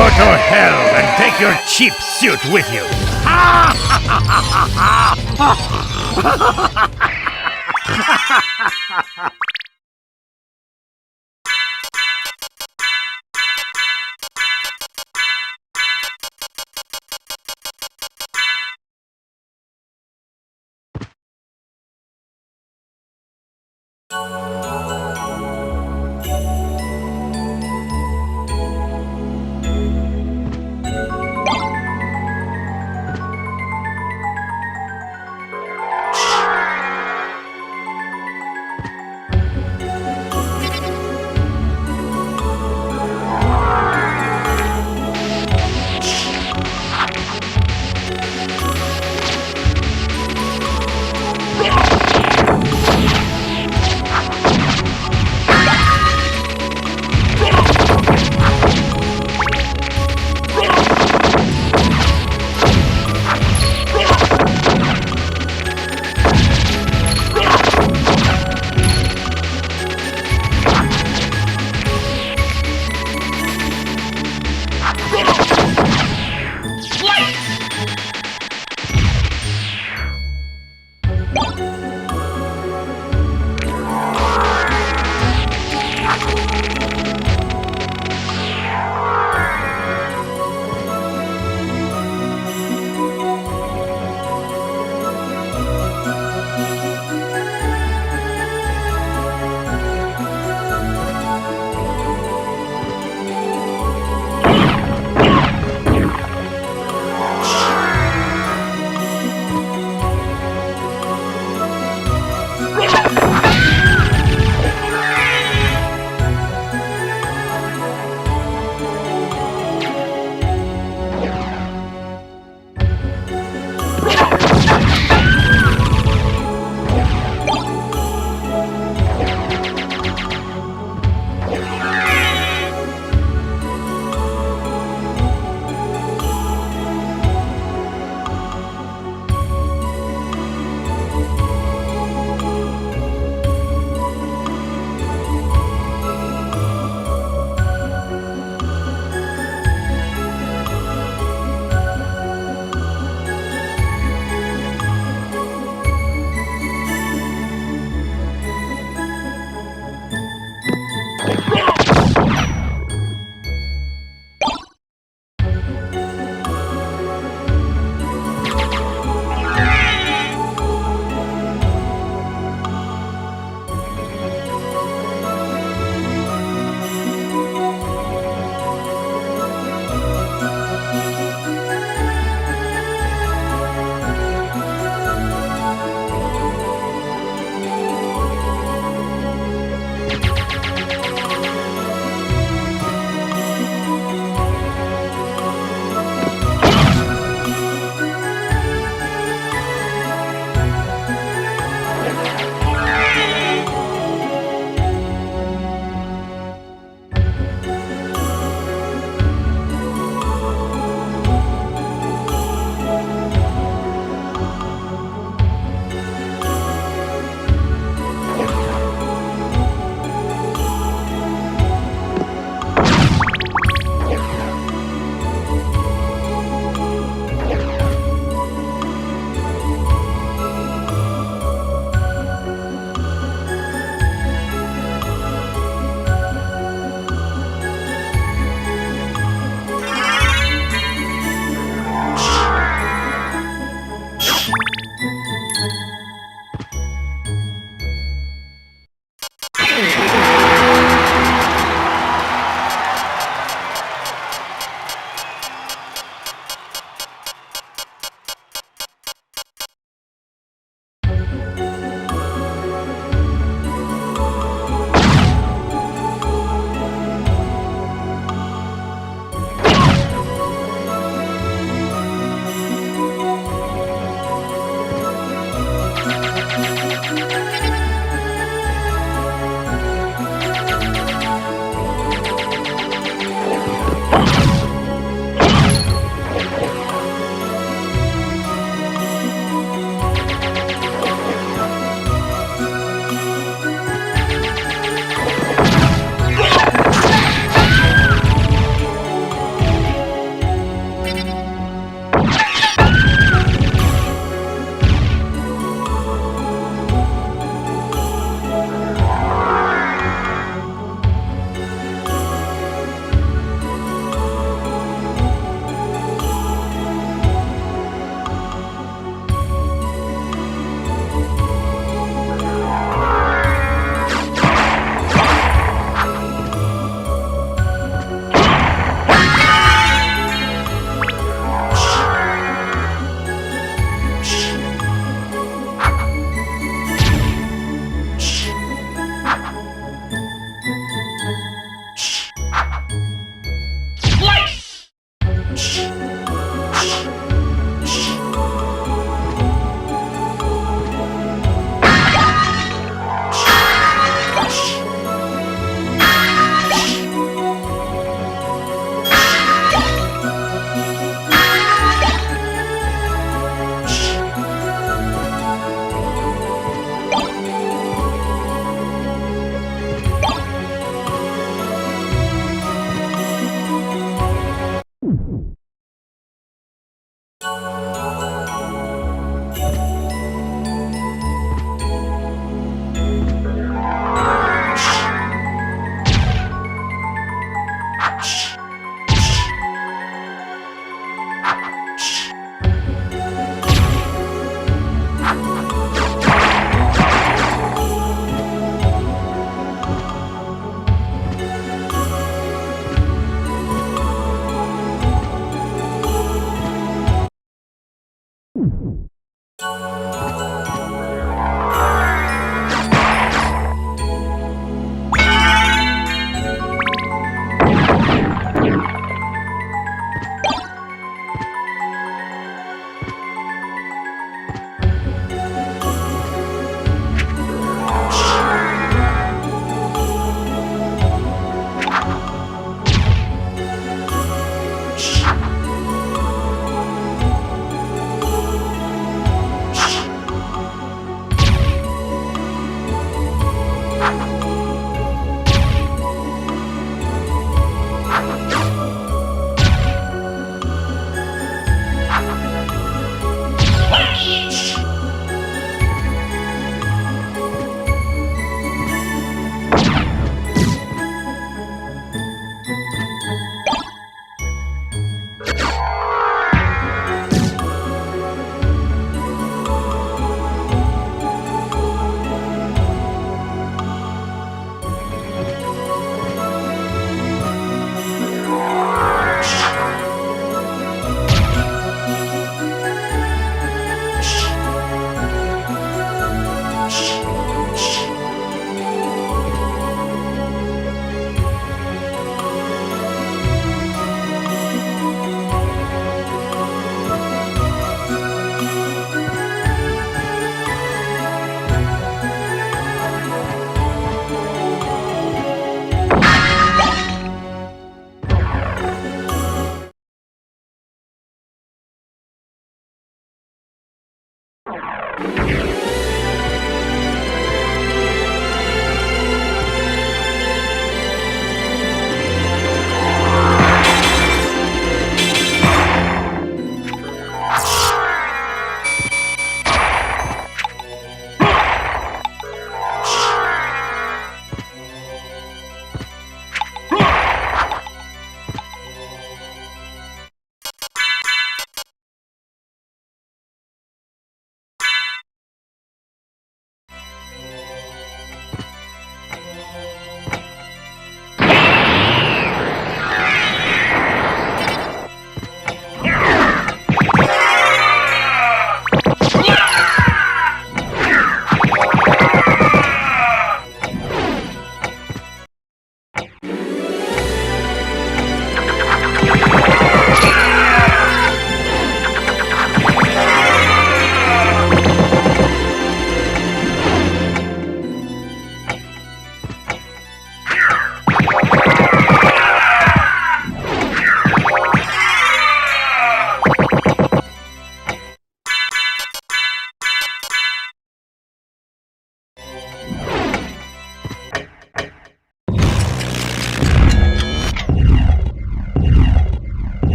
Go to hell and take your cheap suit with you!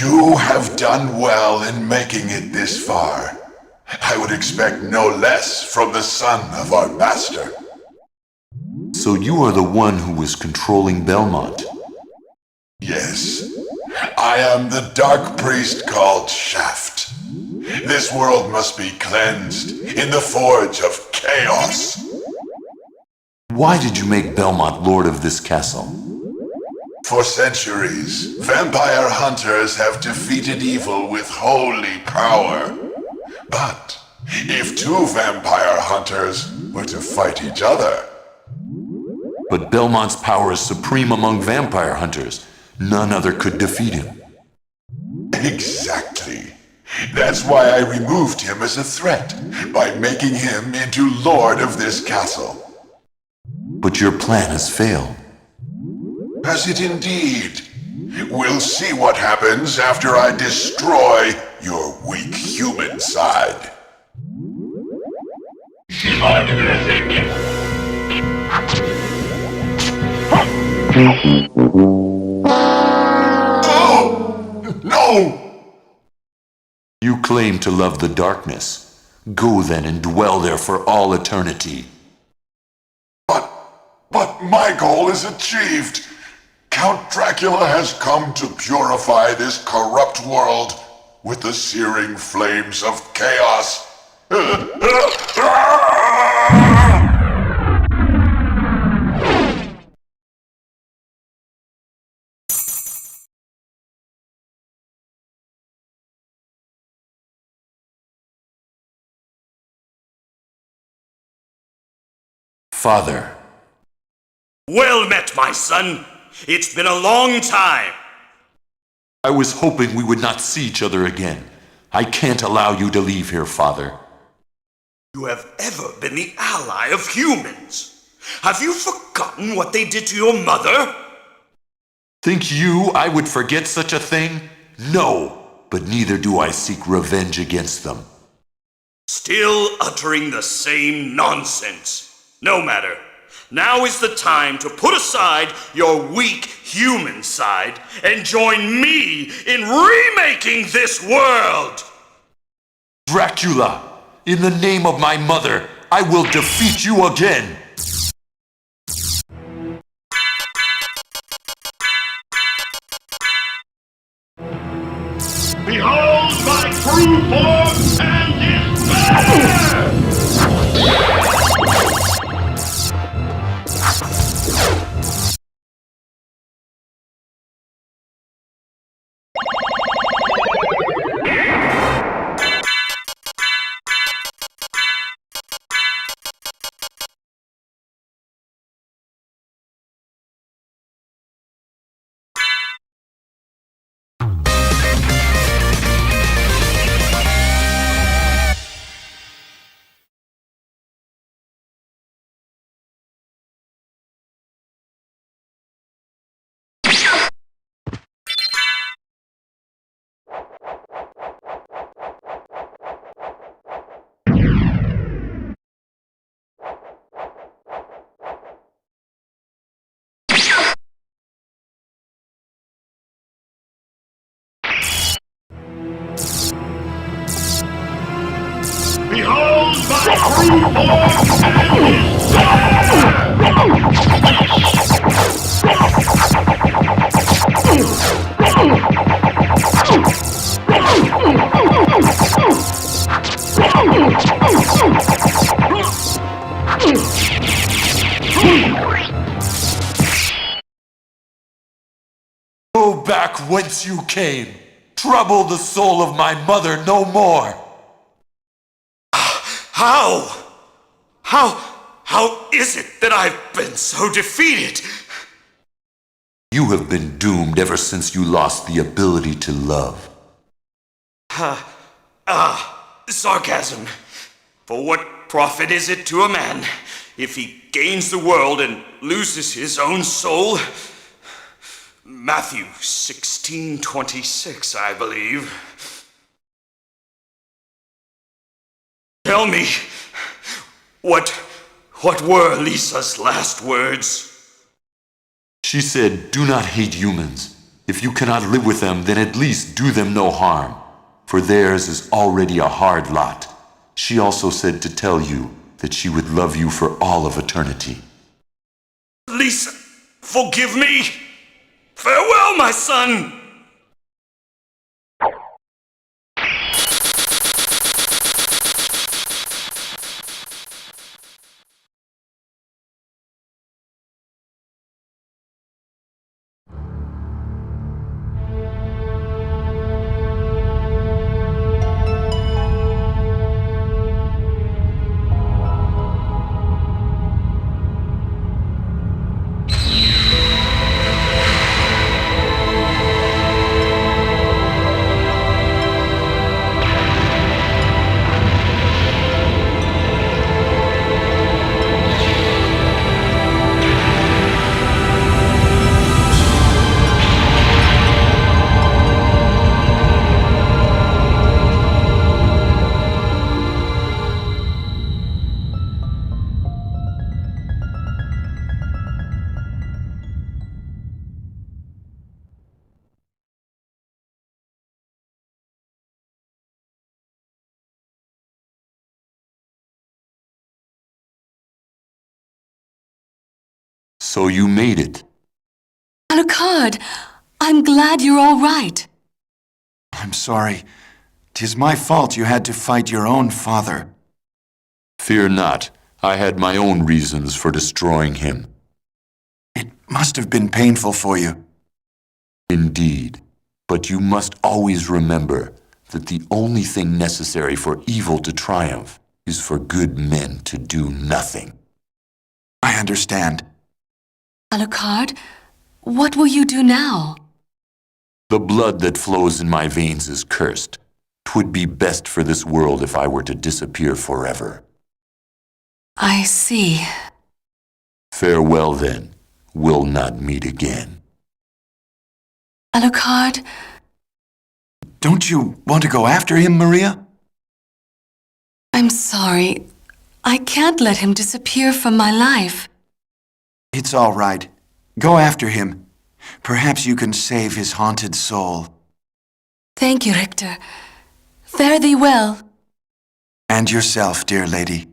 You have done well in making it this far. I would expect no less from the son of our master. So you are the one who was controlling Belmont? Yes. I am the dark priest called Shaft. This world must be cleansed in the forge of chaos. Why did you make Belmont lord of this castle? For centuries, vampire hunters have defeated evil with holy power. But if two vampire hunters were to fight each other... But Belmont's power is supreme among vampire hunters. None other could defeat him. Exactly. That's why I removed him as a threat, by making him into lord of this castle. But your plan has failed. Has it indeed? We'll see what happens after I destroy your weak human side. Oh! No! You claim to love the darkness. Go then and dwell there for all eternity. But my goal is achieved. Count Dracula has come to purify this corrupt world with the searing flames of chaos. Father. Well met, my son. It's been a long time. I was hoping we would not see each other again. I can't allow you to leave here, Father. You have ever been the ally of humans. Have you forgotten what they did to your mother? Think you I would forget such a thing? No, but neither do I seek revenge against them. Still uttering the same nonsense. No matter. Now is the time to put aside your weak human side and join me in remaking this world! Dracula, in the name of my mother, I will defeat you again! Behold my true form and despair! Behold my true form and Go back whence you came. Trouble the soul of my mother no more. How? How is it that I've been so defeated? You have been doomed ever since you lost the ability to love. Sarcasm. For what profit is it to a man if he gains the world and loses his own soul? Matthew 16:26, I believe. Tell me, what were Lisa's last words? She said, "Do not hate humans. If you cannot live with them, then at least do them no harm, for theirs is already a hard lot." She also said to tell you that she would love you for all of eternity. Lisa, forgive me. Farewell, my son. So you made it. Alucard, I'm glad you're all right. I'm sorry. 'Tis my fault you had to fight your own father. Fear not. I had my own reasons for destroying him. It must have been painful for you. Indeed. But you must always remember that the only thing necessary for evil to triumph is for good men to do nothing. I understand. Alucard, what will you do now? The blood that flows in my veins is cursed. 'Twould be best for this world if I were to disappear forever. I see. Farewell then. We'll not meet again. Alucard, Don't you want to go after him, Maria? I'm sorry. I can't let him disappear from my life. It's all right. Go after him. Perhaps you can save his haunted soul. Thank you, Richter. Fare thee well. And yourself, dear lady.